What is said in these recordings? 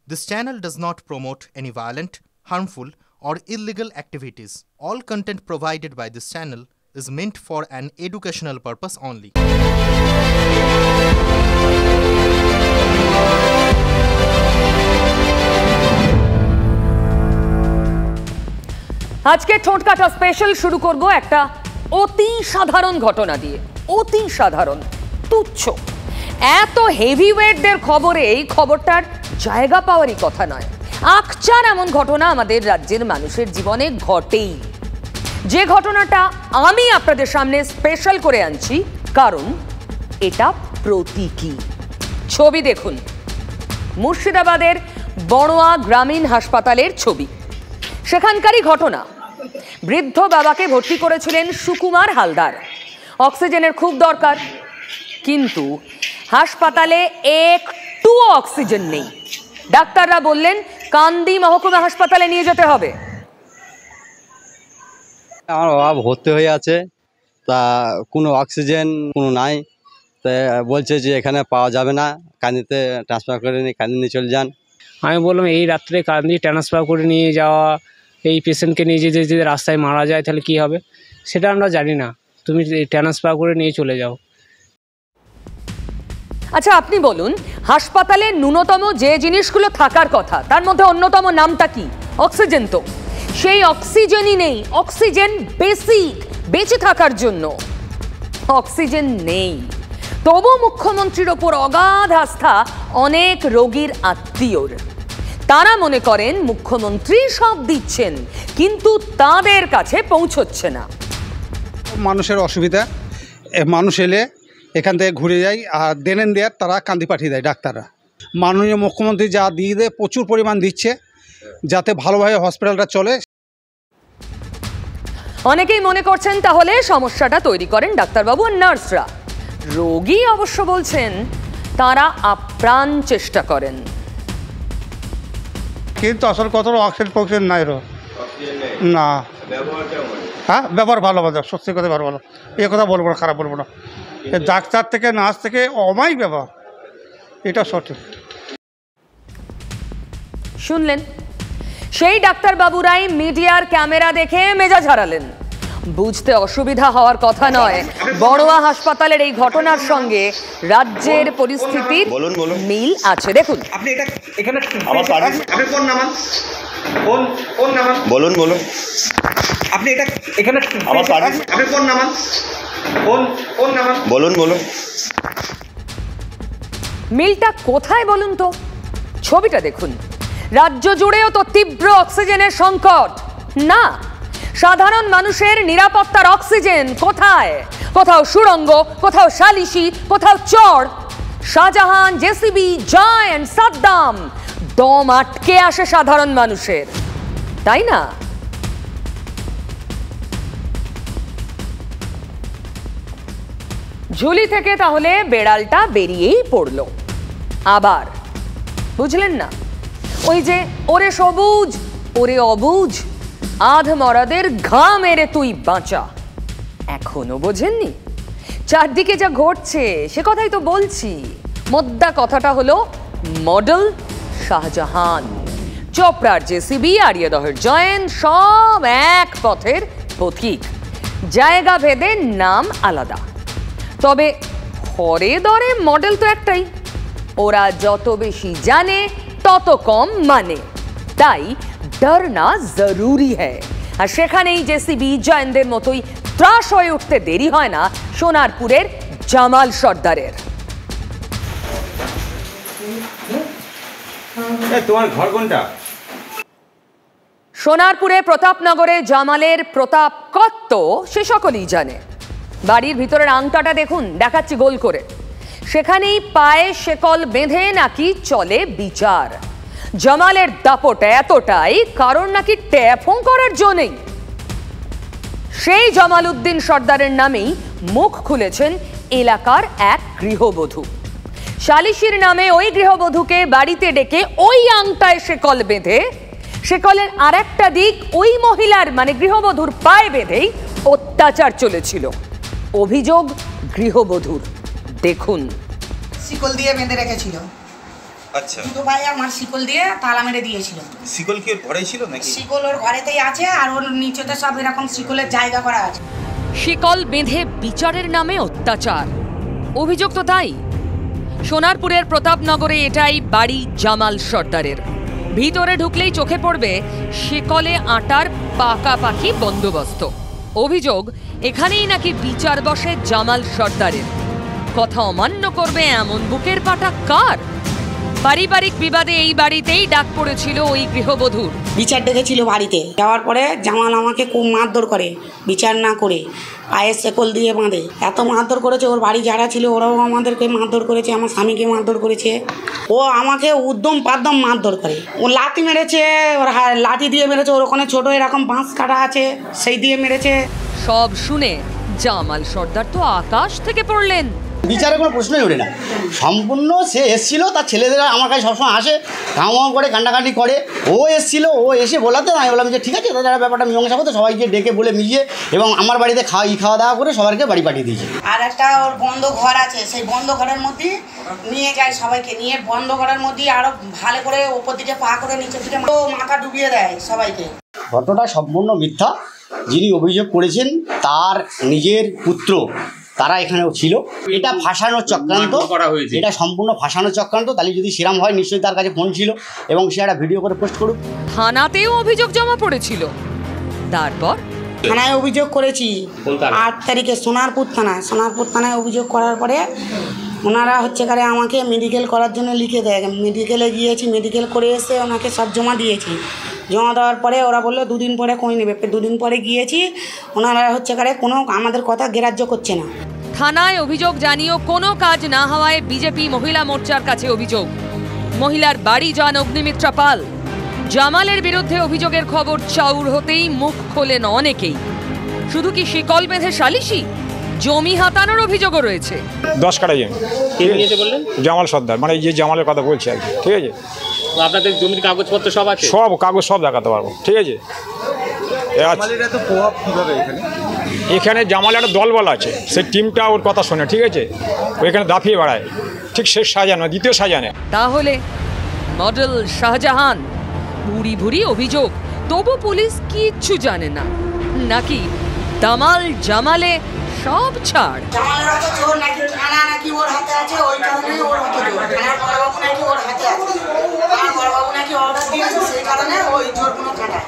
This channel does not promote any violent, harmful, or illegal activities. All content provided by this channel is meant for an educational purpose only. আজকে ঠোঁটকাটা special শুরু করব একটা অতি সাধারণ ঘটনা দিয়ে। অতি সাধারণ, তুচ্ছ। এত হেভিওয়েটদের খবরে এই খবরটার জায়গা পাওয়ারই কথা নয়। আকচার এমন ঘটনা আমাদের রাজ্যের মানুষের জীবনে ঘটেই। যে ঘটনাটা আমি আপনাদের সামনে স্পেশাল করে আনছি কারণ এটা প্রতীকী। ছবি দেখুন, মুর্শিদাবাদের বড়োয়া গ্রামীণ হাসপাতালের ছবি। সেখানকারই ঘটনা। বৃদ্ধ বাবাকে ভর্তি করেছিলেন সুকুমার হালদার। অক্সিজেনের খুব দরকার, কিন্তু হাসপাতালে একটুও অক্সিজেন নেই। ডাক্তাররা বললেন কান্দি মহকুমা হাসপাতালে নিয়ে যেতে হবে। আমার বাবা ভর্তি হয়ে আছে, তা কোনো অক্সিজেন কোনো নাই, তা বলছে যে এখানে পাওয়া যাবে না, কান্দিতে ট্রান্সফার করে নিয়ে কান্দি নিয়ে চলে যান। আমি বললাম এই রাত্রে কান্দি ট্রান্সফার করে নিয়ে যাওয়া, এই পেশেন্টকে নিয়ে যেতে যদি রাস্তায় মারা যায় তাহলে কি হবে সেটা আমরা জানি না, তুমি ট্রান্সফার করে নিয়ে চলে যাও। আচ্ছা আপনি বলুন, হাসপাতালে ন্যূনতম যে জিনিসগুলো থাকার কথা তার মধ্যে অন্যতম নামটা কি? অক্সিজেন। তো সেই অক্সিজেনই নেই। অক্সিজেন বেসিক, বেঁচে থাকার জন্য অক্সিজেন নেই। তবু মুখ্যমন্ত্রীর ওপর অগাধ আস্থা অনেক রোগীর আত্মীয়র। তারা মনে করেন মুখ্যমন্ত্রী সব দিচ্ছেন, কিন্তু তাদের কাছে পৌঁছচ্ছে না। মানুষের অসুবিধা, মানুষ এলে এখান থেকে ঘুরে যায়, আর দেনেন দেয়ার তারা কান্দি পাঠিয়ে দেয় ডাক্তাররা। মাননীয় মুখ্যমন্ত্রী যা দিয়ে দেয় প্রচুর পরিমাণ দিচ্ছে, যাতে ভালোভাবে হসপিটালটা চলে। অনেকেই মনে করছেন তাহলে সমস্যাটা তৈরি করেন ডাক্তারবাবু আর নার্সরা। রোগী অবশ্য বলছেন তারা আপ্রাণ চেষ্টা করেন, কিন্তু আসল কত অক্সিজেন নাই না। হ্যাঁ, ব্যবহার ভালো ভালো, সত্যি কথা ভালো ভালো, এ কথা বলবো না, খারাপ বলবো না। ডাক্তার থেকে নার্স থেকে অমায়িক ব্যবহার, এটা সঠিক। শুনলেন, সেই ডাক্তারবাবুরাই মিডিয়ার ক্যামেরা দেখে মেজাজ হারালেন। বুঝতে অসুবিধা হওয়ার কথা নয়, বড়োয়া হাসপাতালের এই ঘটনার সঙ্গে রাজ্যের পরিস্থিতির মিল আছে। দেখুন, আপনি এটা এখানে আপনি কোন নামান বলুন আপনি এটা এখানে আপনি কোন নামান বলুন মিলটা কোথায় বলুন তো? ছবিটা দেখুন। রাজ্য জুড়েও তো তীব্র অক্সিজেনের সংকট না। সাধারণ মানুষের নিরাপত্তার অক্সিজেন কোথায়? কোথাও সুড়ঙ্গ, কোথাও সালিশি, কোথাও চড়। শাহজাহান, জেসিবি, জায়ান্ট, সাদ্দাম, দম আটকে আসে সাধারণ মানুষের, তাই না? ঝুলি থেকে তাহলে বেড়ালটা বেরিয়েই পড়ল। আবার বুঝলেন না? ওই যে ওরে সবুজ ওরে অবুজ, আধ মরাদের ঘা মেরে তুই বাঁচা, এখনো বোঝেননি? চারদিকে যা ঘটছে সে কথাই তো বলছি। মোদ্দা কথাটা হলো মডেল শাহজাহান, চোপড়ার জেসিবি, আরিয়াদহের জয়েন্ট, সব এক পথের পথিক। জায়গা ভেদে নাম আলাদা, তবে হরে দরে মডেল তো একটাই। ওরা যত বেশি জানে তত কম মানে, তাই ডরনা জরুরি হ্যায়। আর সেখানেই জেসিবি জয়েন্টদের মতোই ত্রাস হয়ে উঠতে দেরি হয় না সোনারপুরের জামাল সর্দারের। তোমার ঘর কোনটা? সোনারপুরে প্রতাপনগরে জামালের প্রতাপ কত সে সকলেই জানে। বাড়ির ভিতরের আংটাটা দেখুন, দেখাচ্ছি গোল করে। সেখানেই পায়ে শেকল বেঁধে নাকি চলে বিচার। জামালের দাপট এতটাই কারণ নাকি ট্যাফং করার জো নেই। সেই জামাল উদ্দিন সর্দারের নামেই মুখ খুলেছেন এলাকার এক গৃহবধূ। শালিশির নামে ওই গৃহবধূকে বাড়িতে ডেকে ওই আংটায় শেকল বেঁধে, শেকলের আরেকটা দিক ওই মহিলার মানে গৃহবধূর পায়ে বেঁধেই অত্যাচার চলেছিল। অভিযোগ গৃহবধূর। দেখুন, শিকল দিয়ে বেঁধে রেখেছিল। আচ্ছা, দুটো ভাই আমার শিকল দিয়ে তালা মেরে দিয়েছিল। শিকল কি ওর ঘরেই ছিল নাকি? শিকল ওর ঘরেতেই আছে, আর ওর নিচেতে সব এরকম শিকলের জায়গা করা আছে। শিকল বেঁধে বিচারের নামে অত্যাচার, অভিযোগ তো তাই। সোনারপুরের প্রতাপনগরে এটাই বাড়ি জামাল সর্দারের। ভিতরে ঢুকলেই চোখে পড়বে শিকলে আটার পাকাপাকি বন্দোবস্ত। অভিযোগ, এখানেই নাকি বিচার বসে জামাল সর্দারের। কথা অমান্য করবে এমন বুকের পাটা কার? পারিবারিক বিবাদে এই বাড়িতেই ডাক পড়েছিল ওই গৃহবধূর। বিচার ডেকেছিল বাড়িতে, যাওয়ার পরে জামাল আমাকে খুব মারধর করে, বিচার না করে পায়ের শেকল দিয়ে বাঁধে। এত মারধর করেছে, ওর বাড়ি যারা ছিল ওরাও আমাদেরকে মারধর করেছে, আমার স্বামীকে মারধর করেছে। ও আমাকে উদ্যম পাদ্যম মারধর করে, ও লাঠি মেরেছে, ওর লাঠি দিয়ে মেরেছে। ওর ওখানে ছোট এরকম বাঁশ কাটা আছে, সেই দিয়ে মেরেছে। সব শুনে জামাল সর্দার তো আকাশ থেকে পড়লেন। বিচারে কোনো প্রশ্নই ওঠে না। সম্পূর্ণ সে এসেছিল, তার ছেলেদেরা আমার কাছে সবসময় আসে, খাওয়া করে কান্নাকাটি করে। ও এসেছিল, ও এসে বলাতে আমি বললাম যে ঠিক আছে, তারা ব্যাপারটা মীমাংসা করতে সবাইকে ডেকে বলে মিশিয়ে এবং আমার বাড়িতে খাওয়া দাওয়া করে সবাইকে বাড়ি পাঠিয়ে দিয়েছে। আর একটা ওর বন্ধ ঘর আছে, সেই বন্ধ ঘরের মধ্যে নিয়ে যায় সবাইকে, নিয়ে বন্ধ ঘরের মধ্যে আরো ভালো করে ওপর দিকে পা করে নিচের দিকে মাথা ডুবিয়ে দেয় সবাইকে। ঘটনাটা সম্পূর্ণ মিথ্যা। যিনি অভিযোগ করেছেন তার নিজের পুত্র, তারা এখানেও ছিল। এটা ফাঁসানোর চক্রান্ত করা হয়েছে, এটা সম্পূর্ণ ফাঁসানোর চক্রান্ত। তাহলে যদি সেরাম হয়, নিশ্চয়ই তার কাছে ফোন ছিল এবং সে একটা ভিডিও করে পোস্ট করুক। থানাতেও অভিযোগ জমা পড়েছিল। তারপর থানায় অভিযোগ করেছি 8 তারিখে সোনারপুর থানায় অভিযোগ করার পরে ওনারা হচ্ছে করে আমাকে মেডিকেল করার জন্য লিখে দেয়। মেডিকেলে গিয়েছি, মেডিকেল করে এসে ওনাকে সব জমা দিয়েছি। জমা দেওয়ার পরে ওরা বললো 2 দিন পরে কই নেবে। 2 দিন পরে গিয়েছি, ওনারা হচ্ছে করে কোনো আমাদের কথা গ্রাহ্য করছে না। থানায় অভিযোগ জানিয়েও কোনো কাজ না হওয়ায় বিজেপি মহিলা মোর্চার কাছে অভিযোগ। মহিলার বাড়ি যান অগ্নিমিত্রা পাল। জামালের বিরুদ্ধে অভিযোগের খবর চাউর হতেই মুখ খোলেন অনেকেই। শুধু কি শিকল বেঁধে সালিশি, জমি হাতানোর অভিযোগও রয়েছে। 10 কাটা জমি কে নিয়েছে বললেন? জামাল সর্দার, মানে যে জামালের কথা বলছে আর কি। ঠিক আছে, আপনাদের জমির কাগজপত্র সব আছে? সব কাগজ সব দেখাতে পারবো। ঠিক আছে, এখানে জামালের একটা দলবল আছে, সেই টিমটা ওর কথা শোনে। ঠিক আছে, ওইখানে দাফিয়ে বেড়ায়, ঠিক শেষ শাহজাহান, দ্বিতীয় শাহজাহানে। তাহলে মডেল শাহজাহান, ভুরি ভুরি অভিযোগ, তবু পুলিশ কিচ্ছু জানে না নাকি? দামাল জামালে সব ছাড়। জামালের অত জোর নাকি, থানা নাকি ওর হাতে আছে, ওই কারণে ওর অত জোর। থানার বড়বাবু নাকি ওর হাতে আছে, থানার বড়বাবু নাকি অর্ডার দিয়েছে, সেই কারণে ওই জোরগুলো খাটায়।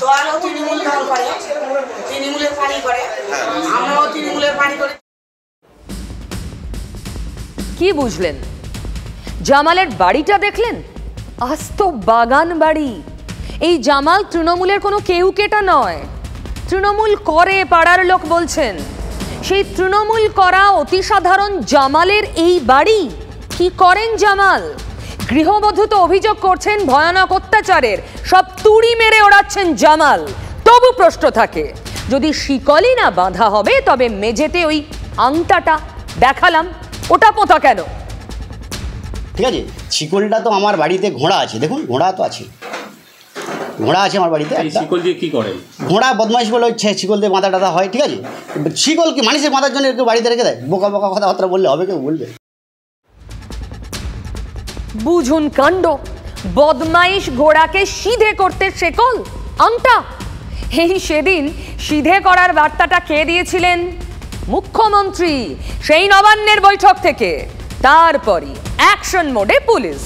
দলও তৃণমূল দল করে, তৃণমূলের পানি করে, আমরাও তৃণমূলের পানি করি। কি বুঝলেন? জামালের বাড়িটা দেখলেন? আস্ত বাগান বাড়ি। এই জামাল তৃণমূলের কোনো কেউ কেটা নয়, তৃণমূল করে পাড়ার লোক বলছেন। সেই তৃণমূল করা অতি সাধারণ জামালের এই বাড়ি। কি করেন জামাল? গৃহবধূ তো অভিযোগ করছেন ভয়ানক অত্যাচারের, সব তুড়ি মেরে ওড়াচ্ছেন জামাল। তবু প্রশ্ন থাকে, যদি শিকলই না বাঁধা হবে তবে মেঝেতে ওই আংটাটা দেখালাম, ওটা পোঁতা কেন? ঠিক আছে, শিকলটা তো আমার বাড়িতে ঘোড়া আছে, দেখুন ঘোড়া তো আছে, ঘোড়া আছে আমার বাড়িতে। শিকল দিয়ে কি করেন? ঘোড়া বদমাইশ বলে শিকল দিয়ে বাঁধা টাধা হয়। ঠিক আছে, শিকল কি মানুষের বাঁধার জন্য কেউ বাড়িতে রেখে দেয়? বোকা বোকা কথাবার্তা বললে হবে? কেউ বলবে? বুঝুন কাণ্ড, বদমাইশ ঘোড়াকে সিধে করতে শেকল, আংটা। এই সেদিন সিধে করার বার্তাটা কে দিয়েছিলেন? মুখ্যমন্ত্রী, সেই নবান্নের বৈঠক থেকে। তারপরই অ্যাকশন মোডে পুলিশ।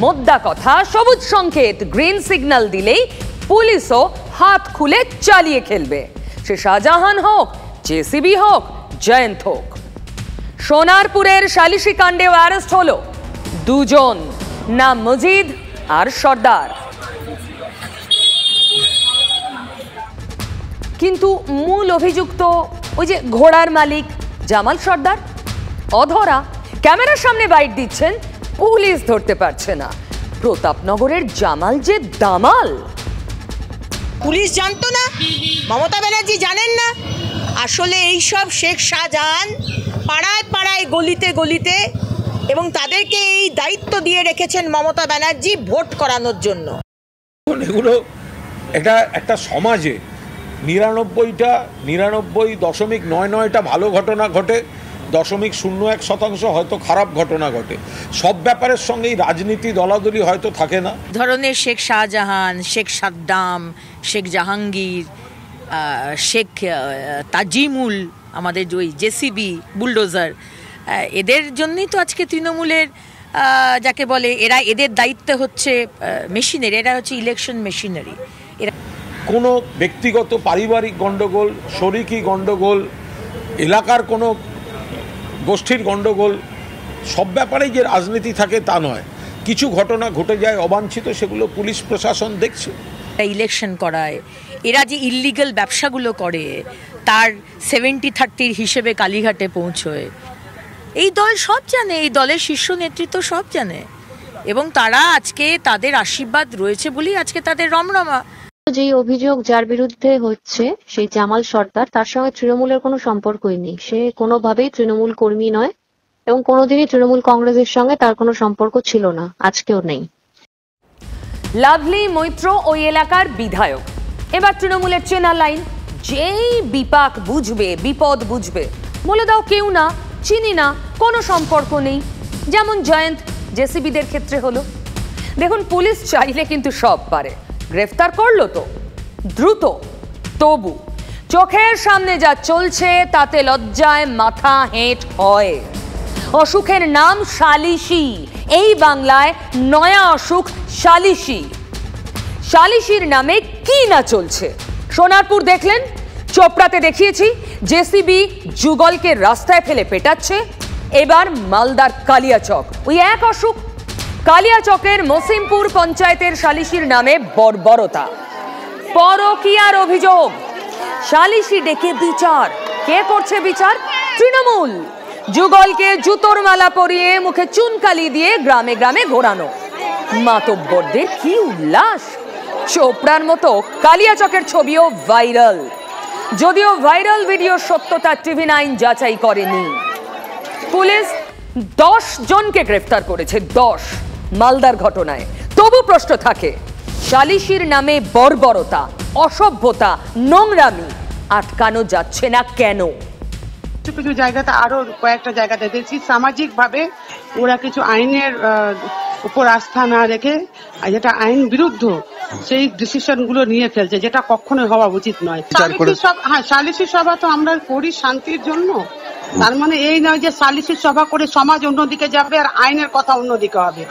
মোদ্দা কথা, সবুজ সংকেত, গ্রিন সিগন্যাল দিলেই পুলিশও হাত খুলে চালিয়ে খেলবে। সে শাহজাহান হোক, জেসিবি হোক, জয়ন্ত হোক। সোনারপুরের সালিশি কাণ্ডেও অ্যারেস্ট হলো 2 জন, নাম মজিদ আর সর্দার। কিন্তু মূল অভিযুক্ত ওই যে ঘোড়ার মালিক জামাল সর্দার অধরা, ক্যামেরার সামনে বাইট দিচ্ছেন, পুলিশ ধরতে পারছে না। প্রতাপনগরের জামাল যে দামাল। পুলিশ জানতো না? মমতা ব্যানার্জি জানেন না? আসলে এইসব শেখ শাহজাহান পাড়ায় পাড়ায় গলিতে গলিতে, এবং তাদেরকে এই দায়িত্ব দিয়ে রেখেছেন মমতা ব্যানার্জি ভোট করানোর জন্য। এগুলো একটা সমাজে 99.99% ভালো ঘটনা ঘটে, 0.01% হয়তো খারাপ ঘটনা ঘটে। সব ব্যাপারের সঙ্গেই রাজনীতি দলাদলি হয়তো থাকে না। ধরনের শেখ শাহজাহান, শেখ সাদ্দাম, শেখ জাহাঙ্গীর, শেখ তাজিমুল, আমাদের ওই জেসিবি বুলডোজার, এদের জন্যই তো আজকে তৃণমূলের যাকে বলে এদের দায়িত্ব হচ্ছে মেশিনারি, এরা হচ্ছে ইলেকশন মেশিনারি। এরা কোনো ব্যক্তিগত পারিবারিক গণ্ডগোল, শরিকি গণ্ডগোল, এলাকার কোনো গোষ্ঠীর গণ্ডগোল, সব ব্যাপারেই যে রাজনীতি থাকে তা নয়। কিছু ঘটনা ঘটে যায় অবাঞ্ছিত, সেগুলো পুলিশ প্রশাসন দেখছে। ইলেকশন করায়, এরা যে ইল্লিগাল ব্যবসাগুলো করে তার 70-30 হিসেবে কালীঘাটে পৌঁছয়, এই দল সব জানে, এই দলের শীর্ষ নেতৃত্ব সব জানে, এবং তারা আজকে তাদের আশীর্বাদ রয়েছে বলেই আজকে তাদের রমরমা। যেই অভিযোগ যার বিরুদ্ধে হচ্ছে সেই জামাল সর্দার, তার সঙ্গে তৃণমূলের কোনো সম্পর্কই নেই। সে কোনোভাবেই তৃণমূল কর্মী নয় এবং কোনোদিনই তৃণমূল কংগ্রেসের সঙ্গে তার কোনো সম্পর্ক ছিল না, আজকেও নেই। লাভলি মৈত্র ওই এলাকার বিধায়ক, এবার তৃণমূলের চেনা লাইন। যেই বিপাক বুঝবে, বিপদ বুঝবে, বলে দাও কেউ না, চিনি না, কোনো সম্পর্ক নেই। যেমন জয়ন্ত জেসিবিদের ক্ষেত্রে হলো। দেখুন, পুলিশ চাইলে কিন্তু সব পারে, গ্রেফতার করলো তো দ্রুত, তবু চোখের সামনে যা চলছে তাতে লজ্জায় মাথা হেঁট হয়। অসুখের নাম সালিশি, এই বাংলায় নয়া অসুখ সালিশি। সালিশির নামে কি না চলছে। সোনারপুর দেখলেন, চোপড়াতে দেখিয়েছি জেসিবি যুগলকে রাস্তায় ফেলে পেটাচ্ছে। এবার মালদার কালিয়াচক, ওই এক অসুখ। কালিয়াচকের মসিমপুর পঞ্চায়েতের সালিশির নামে বর্বরতা, পরকীয়ার অভিযোগ। সালিশি ডেকে বিচার, কে করছে বিচার? তৃণমূল। যুগলকে জুতোর মালা পরিয়ে মুখে চুনকালি দিয়ে গ্রামে গ্রামে ঘোরানো। মাতব্বরদের কি উল্লাস। চোপড়ার মতো কালিয়াচকের ছবিও ভাইরাল, যদিও ভাইরাল ভিডিও সত্যতা TV9 যাচাই করেনি। পুলিশ 10 জনকে গ্রেফতার করেছে, 10 মালদার ঘটনায়। তবু প্রশ্ন থাকে, সালিশির নামে বর্বরতা, অসভ্যতা, নোংরামি আটকানো যাচ্ছে না কেন? কিছু কিছু জায়গাতে, আরো কয়েকটা জায়গাতে দেখছি সামাজিকভাবে ওরা কিছু আইনের উপর আস্থা না রেখে, যেটা আইন বিরুদ্ধ, সেই ডিসিশন গুলো নিয়ে ফেলছে, যেটা কখনোই হওয়া উচিত নয়। সালিশি সভা তো আমরা করি শান্তির জন্য, তার মানে এই নয় যে সালিশি সভা করে সমাজ অন্যদিকে যাবে আর আইনের কথা অন্যদিকে হবে।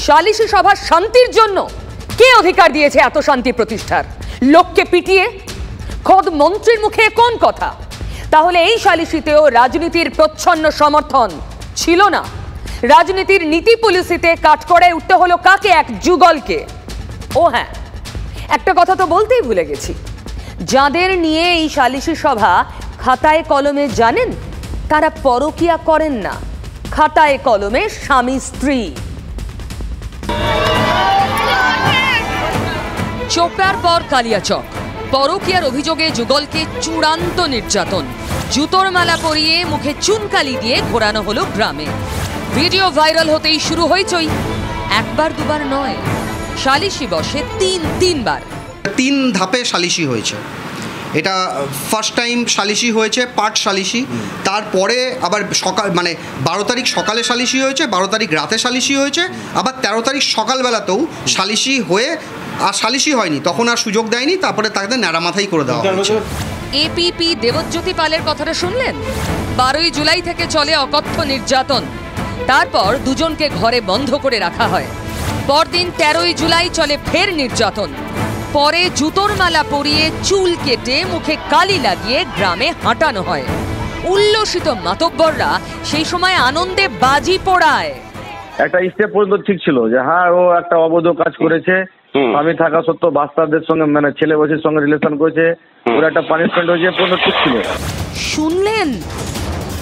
সালিশি সভা শান্তির জন্য? কে অধিকার দিয়েছে এত শান্তি প্রতিষ্ঠার? লোককে পিটিয়ে? খোদ মন্ত্রীর মুখে কোন কথা? তাহলে এই সালিশিতেও রাজনীতির প্রচ্ছন্ন সমর্থন ছিল না। রাজনীতির নীতি পলিসিতে কাঠকড়ায় উঠতে হলো কাকে? এক যুগলকে। ও হ্যাঁ, একটা কথা তো বলতেই ভুলে গেছি, যাদের নিয়ে এই সালিশি সভা খাতায় কলমে জানেন, তারা পরকীয়া করেন না, খাতায় কলমে স্বামী স্ত্রী। চোপড়ার পর কালিয়াচক, পরকীয়ার অভিযোগে যুগলকে চূড়ান্ত নির্যাতন, জুতোর মালা পরিয়ে মুখে চুনকালি দিয়ে ঘোরানো হলো গ্রামে। ভিডিও ভাইরাল হতেই শুরু হয়েছই, একবার দুবার নয়, সালিশি বসে তিন বার। 3 ধাপে সালিশি হয়েছে। এটা ফার্স্ট টাইম সালিশি হয়েছে, পার্ট সালিশি। তারপরে আবার সকাল, মানে 12 তারিখ সকালে সালিশি হয়েছে, 12 তারিখ রাতে সালিশি হয়েছে, আবার 13 তারিখ সকালবেলাতেও সালিশি হয়ে আর সালিশি হয়নি, তখন আর সুযোগ দেয়নি, তারপরে তাদের ন্যাড়া মাথাই করে দেওয়া হয়েছে। এপিপি দেবজ্যোতি পালের কথাটা শুনলেন? 12ই জুলাই থেকে চলে অকথ্য নির্যাতন, তারপর দুজনকে ঘরে বন্ধ করে রাখা হয়। পরদিন 13ই জুলাই চলে ফের নির্যাতন, পরে জুতোর মালা পরিয়ে চুল কেটে মুখে কালি লাগিয়ে গ্রামে হাঁটানো হয়। উল্লসিত মাতব্বররা সেই সময় আনন্দে বাজি পোড়ায়। একটা স্টেপ পর্যন্ত ঠিক ছিল যে হ্যাঁ, ও একটা অবৈধ কাজ করেছে, আমি থাকা সত্ত্বেও বাচ্চাদের সঙ্গে, মানে ছেলে বয়সের সঙ্গে রিলেশন করেছে, ওর একটা পানিশমেন্ট হয়েছে, পর্যন্ত ঠিক ছিল। শুনলেন?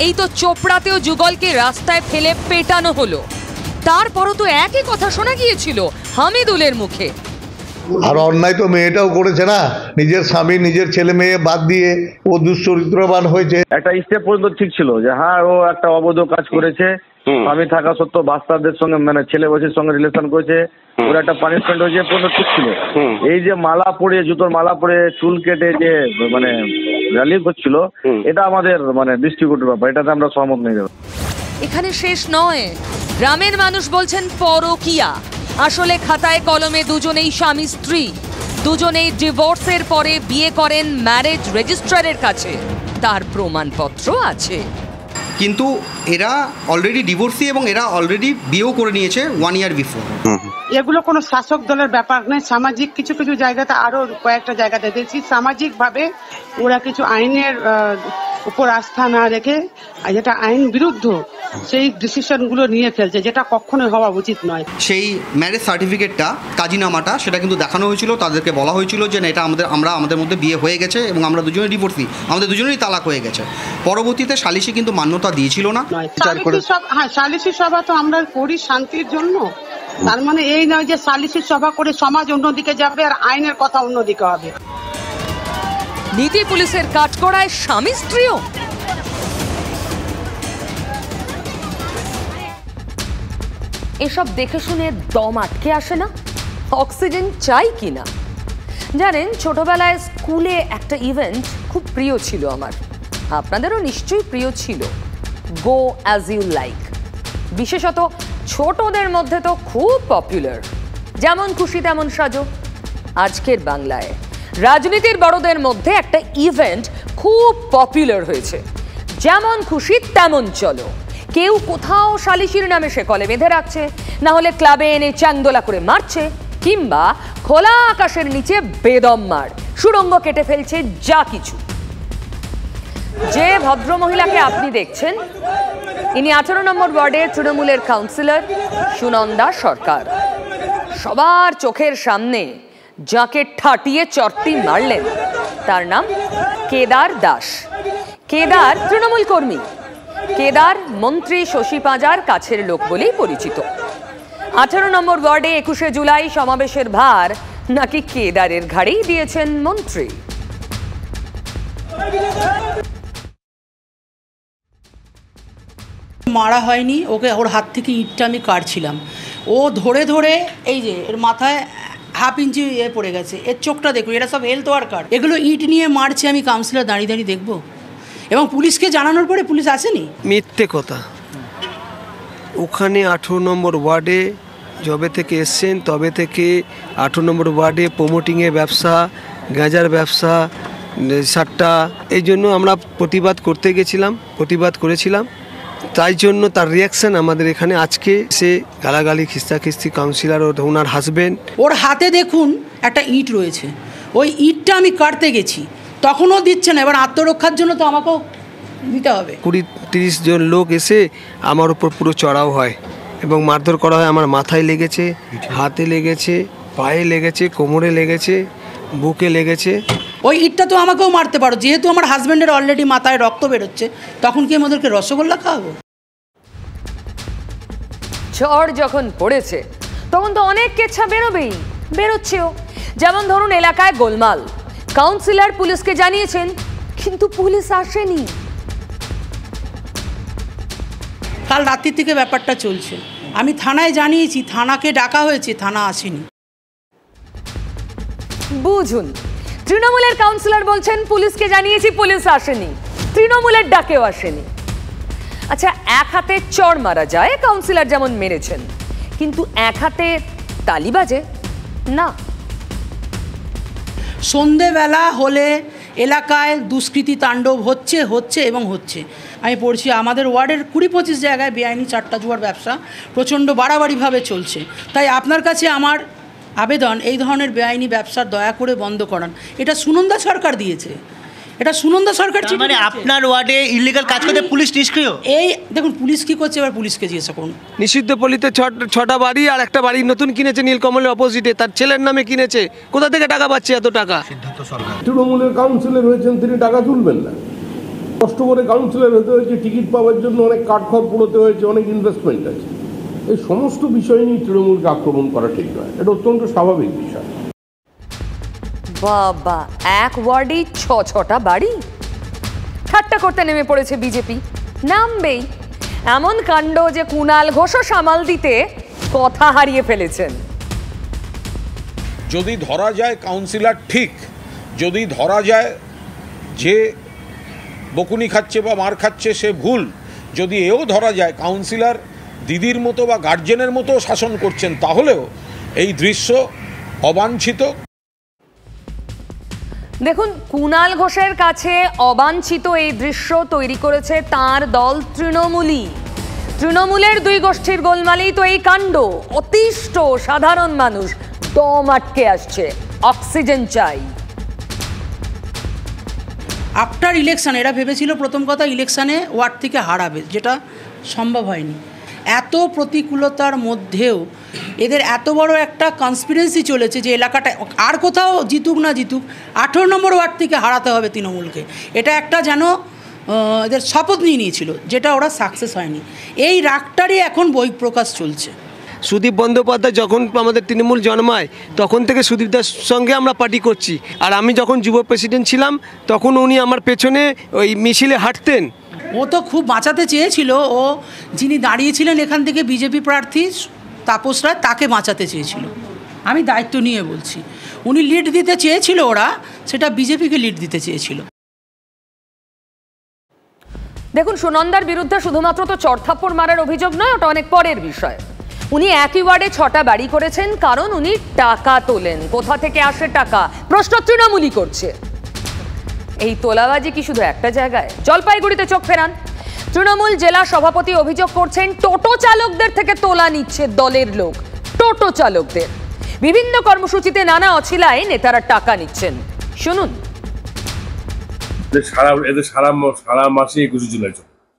এই তো চোপড়াতেও যুগলকে রাস্তায় ফেলে পেটানো হলো, তারপরও তো একই কথা শোনা গিয়েছিল হামিদুলের মুখে। আর অন্যায় তো মেয়েটাও করেছে না, নিজের স্বামী নিজের ছেলে মেয়ে বাদ দিয়ে ও দুশ্চরিত্রবান হয়েছে। একটা স্টেপ পর্যন্ত ঠিক ছিল যে হ্যাঁ, ও একটা অবৈধ কাজ করেছে, আমি থাকা সত্ত্বেও বাচ্চাদের সঙ্গে, মানে ছেলে বয়সের সঙ্গে রিলেশন করেছে, ওর একটা পানিশমেন্ট হয়েছে, পর্যন্ত ঠিক ছিল। এই যে মালা পরে, জুতোর মালা পরে চুল কেটে যে মানে র্যালি করছিল, এটা আমাদের মানে দৃষ্টিকটুর ব্যাপার, এটাতে আমরা সহমত নেই। এখানে শেষ নয়, গ্রামের মানুষ বলছেন পরকীয়া। আসলে খাতায় কলমে দুজনেই স্বামী স্ত্রী, দুজনেই ডিভোর্সের পরে বিয়ে করেন ম্যারেজ রেজিস্ট্রারের কাছে, তার প্রমাণপত্র আছে। কিন্তু এরা অলরেডি ডিভোর্সি এবং এরা অলরেডি বিয়েও করে নিয়েছে 1 year বিফোর। এগুলো কোনো শাসক দলের ব্যাপার নয়, সামাজিক কিছু কিছু জায়গাতে, আরো কয়েকটা জায়গাতে দেখছি সামাজিকভাবে ওরা কিছু আইনের উপর আস্থা না রেখে যেটা আইন বিরুদ্ধ সেই ডিসিশনগুলো নিয়ে ফেলছে, যেটা কখনোই হওয়া উচিত নয়। সেই ম্যারেজ সার্টিফিকেটটা, কাজিনামাটা, সেটা কিন্তু দেখানো হয়েছিল, তাদেরকে বলা হয়েছিল যে না এটা আমাদের মধ্যে বিয়ে হয়ে গেছে এবং আমরা দুজনেই ডিভোর্সি, আমাদের দুজনেরই তালাক হয়ে গেছে। পরবর্তীতে সালিশি কিন্তু মান্যতা দিয়েছিল না। সালিশি সভা তো আমরা করি শান্তির জন্য, তার মানে এই নয় যে সালিশি সভা করে সমাজ অন্যদিকে যাবে আর আইনের কথা অন্যদিকে হবে। নীতি পুলিশের কাঠগড়ায় স্বামী স্ত্রীও। এসব দেখে শুনে দম আটকে আসে না? অক্সিজেন চাই কিনা? জানেন, ছোটবেলায় স্কুলে একটা ইভেন্ট খুব প্রিয় ছিল আমার, আপনাদেরও নিশ্চয়ই প্রিয় ছিল, গো অ্যাজ ইউ লাইক। বিশেষত ছোটদের মধ্যে তো খুব পপুলার, যেমন খুশি তেমন সাজো। আজকের বাংলায় রাজনীতির বড়দের মধ্যে একটা ইভেন্ট খুব পপুলার হয়েছে, যেমন খুশি তেমন চলো। কেউ কোথাও সালিশির নামে সে কলে বেঁধে রাখছে, না হলে ক্লাবে এনে চাংদোলা করে মারছে, কিংবা খোলা আকাশের নিচে বেদম মার, সুড়ঙ্গ কেটে ফেলছে, যা কিছু। যে ভদ্রমহিলাকে আপনি দেখছেন, ইনি 18 নম্বর ওয়ার্ডের তৃণমূলের কাউন্সিলর সুনন্দা সরকার। সবার চোখের সামনে যাকে ঠাটিয়ে চটটি মারলেন তার নাম কেদার দাস। কেদার তৃণমূল কর্মী, কেদার মন্ত্রী শশী পাঁজার কাছের লোক বলেই পরিচিত। 18 নম্বর ওয়ার্ডে 21শে জুলাই সমাবেশের ভার নাকি কেদারের ঘাড়েই দিয়েছেন মন্ত্রী। মারা হয়নি ওকে, ওর হাত থেকে ইটটা আমি কাটছিলাম, ও ধরে ধরে এই যে এর মাথায় হাফ ইঞ্চি পড়ে গেছে, এর চোখটা দেখুন, এটা সব হেলথ ওয়ার্কার, এগুলো ইট নিয়ে মারছে। আমি কাউন্সিলর দাঁড়িয়ে দাঁড়িয়ে দেখবো? এবং পুলিশকে জানানোর পরে পুলিশ আসেনি। মিথ্যে কথা। ওখানে 18 নম্বর ওয়ার্ডে যবে থেকে এসছেন তবে থেকে 18 নম্বর ওয়ার্ডে প্রমোটিংয়ের ব্যবসা, গাঁজার ব্যবসা, সাট্টা, এই জন্য আমরা প্রতিবাদ করতে গেছিলাম, প্রতিবাদ করেছিলাম। তাই জন্য তার রিয়াকশন আমাদের এখানে আজকে সে গালাগালি খিস্তাখিস্তি কাউন্সিলর ও ওনার হাজবেন্ড। ওর হাতে দেখুন একটা ইট রয়েছে, ওই ইটটা আমি কাটতে গেছি, তখনও দিচ্ছে না। এবার আত্মরক্ষার জন্য তো আমাকেও দিতে হবে। 20-30 জন লোক এসে আমার উপর পুরো চড়াও হয় এবং মারধর করা হয়। আমার মাথায় লেগেছে, হাতে লেগেছে, পায়ে লেগেছে, কোমরে লেগেছে, বুকে লেগেছে। ওই ইটটা তো আমাকেও মারতে পারো, যেহেতু আমার হাজব্যান্ডের অলরেডি মাথায় রক্ত বেরোচ্ছে, তখন কি আমাদেরকে রসগোল্লা খাওয়াবো? ঝড় যখন পড়েছে তখন তো অনেক কেচ্ছা বেরোবেই, বেরোচ্ছেও। যেমন ধরুন, এলাকায় গোলমাল, কাউন্সিলর পুলিশকে জানিয়েছেন কিন্তু পুলিশ আসেনি। কাল রাত্রি থেকে ব্যাপারটা চলছে, আমি থানায় জানিয়েছি, থানাকে ডাকা হয়েছে, থানা আসেনি। বুঝুন, তৃণমূলের কাউন্সিলর বলছেন পুলিশকে জানিয়েছি, পুলিশ আসেনি, তৃণমূলের ডাকেও আসেনি। আচ্ছা, এক হাতে চড় মারা যায়, কাউন্সিলর যেমন মেরেছেন, কিন্তু এক হাতে তালি বাজে না। সন্ধেবেলা হলে এলাকায় দুষ্কৃতি তাণ্ডব হচ্ছে এবং হচ্ছে। আমি পড়ছি আমাদের ওয়ার্ডের 20-25 জায়গায় বেআইনি চাট্টা জুয়ার ব্যবসা প্রচণ্ড বাড়াবাড়িভাবে চলছে। তাই আপনার কাছে আমার আবেদন, এই ধরনের বেআইনি ব্যবসা দয়া করে বন্ধ করান। এটা সুনন্দা সরকার দিয়েছে, এটা সুনন্দা সরকার। মানে আপনার ওয়ার্ডে ইলিগাল কাজ করতে পুলিশ নিষ্ক্রিয়? এই দেখুন পুলিশ কি করছে, এবার পুলিশকে জিজ্ঞাসা করুন। নিষিদ্ধ পল্লীতে 6টা বাড়ি আর একটা বাড়ি নতুন কিনেছে নীলকমলের অপোজিটে, তার ছেলের নামে কিনেছে। কোথা থেকে টাকা পাচ্ছে এত টাকা? তৃণমূলের কাউন্সিলর হয়েছেন, তিনি টাকা তুলবেন না। কষ্ট করে কাউন্সিলর হতে হয়েছে, টিকিট পাওয়ার জন্য অনেক কাঠখড় পোড়াতে হয়েছে, অনেক ইনভেস্টমেন্ট আছে। এই সমস্ত বিষয় নিয়ে তৃণমূলকে আক্রমণ করা ঠিক নয়, এটা অত্যন্ত স্বাভাবিক বিষয়। বাবা, এক ওয়ার্ডে 6টা বাড়ি? ঠাট্টা করতে নেমে পড়েছে বিজেপি, নামবেই। এমন কাণ্ড যে কুণাল ঘোষও সামাল দিতে কথা হারিয়ে ফেলেছেন। যদি ধরা যায় কাউন্সিলর ঠিক, যদি ধরা যায় যে বকুনি খাচ্ছে বা মার খাচ্ছে সে ভুল, যদি এও ধরা যায় কাউন্সিলর দিদির মতো বা গার্জেনের মতো শাসন করছেন, তাহলেও এই দৃশ্য অবাঞ্ছিত। দেখুন, কুণাল ঘোষের কাছে অবাঞ্ছিত এই দৃশ্য তৈরি করেছে তার দল তৃণমূলই। তৃণমূলের দুই গোষ্ঠীর গোলমালেই তো এই কাণ্ড। অতিষ্ঠ সাধারণ মানুষ দম আটকে আসছে, অক্সিজেন চাই। আফটার ইলেকশন এরা ভেবেছিল প্রথম কথা ইলেকশানে ওয়ার্ড থেকে হারাবে, যেটা সম্ভব হয়নি। এত প্রতিকূলতার মধ্যেও এদের এত বড় একটা কনস্পিরেন্সি চলেছে যে এলাকাটা আর কোথাও জিতুক না জিতুক 18 নম্বর ওয়ার্ড থেকে হারাতে হবে তৃণমূলকে। এটা একটা যেন এদের শপথ নিয়ে নিয়েছিল, যেটা ওরা সাকসেস হয়নি। এই রাগটারই এখন বহিঃপ্রকাশ চলছে। সুদীপ বন্দ্যোপাধ্যায় যখন আমাদের তৃণমূল জন্মায় তখন থেকে সুদীপদার সঙ্গে আমরা পার্টি করছি। আর আমি যখন যুব প্রেসিডেন্ট ছিলাম তখন উনি আমার পেছনে ওই মিছিলে হাঁটতেন। ও তো খুব বাঁচাতে চেয়েছিল, ও যিনি দাঁড়িয়েছিলেন এখান থেকে বিজেপি প্রার্থী তাপস রায়, তাকে বাঁচাতে চেয়েছিল। আমি দায়িত্ব নিয়ে বলছি, উনি লিড দিতে চেয়েছিল, ওরা সেটা বিজেপিকে লিড দিতে চেয়েছিল। দেখুন, সুনন্দার বিরুদ্ধে শুধুমাত্র তো চড়থাপ্পড় মারার অভিযোগ নয়, ওটা অনেক পরের বিষয়। উনি একই ওয়ার্ডে 6টা বাড়ি করেছেন কারণ উনি টাকা তোলেন। কোথা থেকে আসে টাকা? প্রশ্ন তৃণমূলই করছে। এই তোলাবাজি কি শুধু একটা জায়গায়? জলপাইগুড়িতে চোখ ফেরান। তৃণমূল জেলা সভাপতি অভিযোগ করছেন টোটো চালকদের থেকে তোলা নিচ্ছে দলের লোক। টোটো চালকদের বিভিন্ন কর্মসূচিতে নানা অছিলায় নেতারা টাকা নিচ্ছেন। শুনুন। সারা মাসে 21 জুলাই,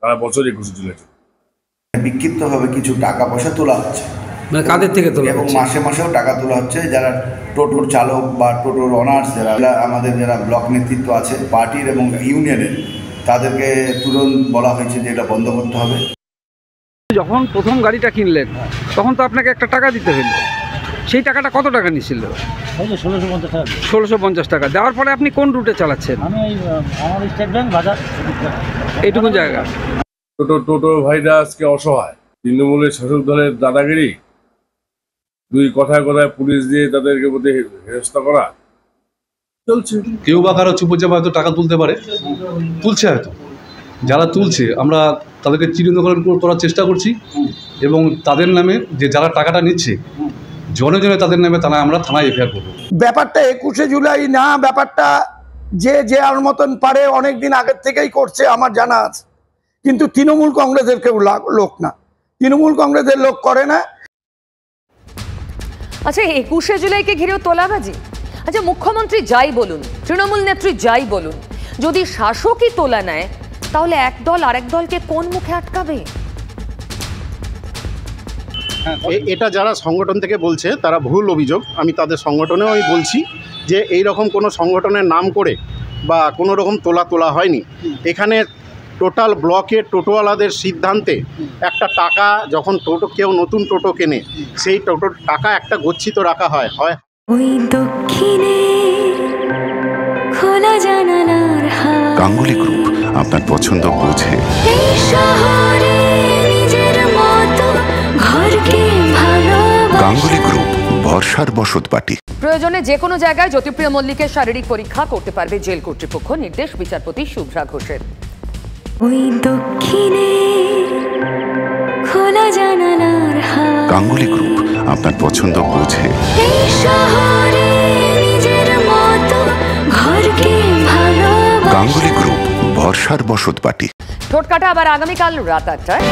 সারা বছর 21 জুলাই বিক্ষিপ্তভাবে কিছু টাকা পয়সা তোলা হচ্ছে, মানে কাদের থেকে তোলা এবং মাসে মাসেও টাকা তোলা হচ্ছে। যারা টোটোর চালক বা টোটোর অনার্স, যারা আমাদের যারা ব্লক নেতৃত্ব আছে পার্টির এবং ইউনিয়নের, তাদেরকে তুরন্ত বলা হয়েছে যে এটা বন্ধ করতে হবে। যখন প্রথম গাড়িটা কিনলেন তখন তো আপনাকে একটা টাকা দিতে হলো, সেই টাকাটা কত টাকা নিয়েছিল? 1650 টাকা। দেওয়ার পরে আপনি কোন রুটে চালাচ্ছেন? আমি আমার স্টেট ব্যাংক বাজার এইটুকু জায়গা। টোটো ভাইরা আজকে অসহায়। তৃণমূলের শাসক দলের দাদাগিরি, দুই কথায় কথায় পুলিশ দিয়ে তাদেরকে মধ্যে হেনস্থা করা চলছে। কেউ বা কারো চুপচাপ হয়তো টাকা তুলতে পারে, তুলছে হয়তো। যারা তুলছে আমরা তাদেরকে চিহ্নিতকরণ করার চেষ্টা করছি, এবং তাদের নামে যে যারা টাকাটা নিচ্ছে জনে জনে তাদের নামে আমরা থানায় এফআইআর করবো। ব্যাপারটা 21শে জুলাই না, ব্যাপারটা যে আর মতন পারে অনেক দিন আগের থেকেই করছে আমার জানা আছে, কিন্তু তৃণমূল কংগ্রেসের কেউ লোক না, তৃণমূল কংগ্রেসের লোক করে না। আচ্ছা, 21শে জুলাইকে ঘিরেও তোলাবাজি। আচ্ছা, মুখ্যমন্ত্রী যাই বলুন, তৃণমূল নেত্রী যাই বলুন, যদি শাসকই তোলা নেয় তাহলে এক দল আরেক দলকে কোন মুখে আটকাবে? এটা যারা সংগঠন থেকে বলছে তারা ভুল অভিযোগ। আমি তাদের সংগঠনেও আমি বলছি যে এই রকম কোনো সংগঠনের নাম করে বা কোনো রকম তোলা হয়নি। এখানে টোটাল ব্লকের টোটোওয়ালাদের সিদ্ধান্তে একটা টাকা যখন কেউ নতুন টোটো কেনে, সেই টোটোর টাকা একটা গচ্ছিত রাখা হয়। ওই দক্ষিণে খোলা জানালার হাওয়া। গাঙ্গুলি গ্রুপ আপনার পছন্দ বোঝে। এই শহরে নিজের মতো ঘরকে ভালোবাসে। গাঙ্গুলি গ্রুপ, ভরসার বসতবাটি। প্রয়োজনে যে কোনো জায়গায় জ্যোতিপ্রিয় মল্লিকের শারীরিক পরীক্ষা করতে পারবে জেল কর্তৃপক্ষ, নির্দেশ বিচারপতি শুভ্রা ঘোষের। ওই দক্ষিণে খোলা জানালার হাওয়া। গাঙ্গুলি গ্রুপ আপনার পছন্দ বোঝে। এই শহরে নিজের মতো ঘরকে ভালোবাসে। গাঙ্গুলি গ্রুপ, ভরসার বসতবাটি। ঠোঁটকাটা আবার আগামীকাল রাত 8টায়।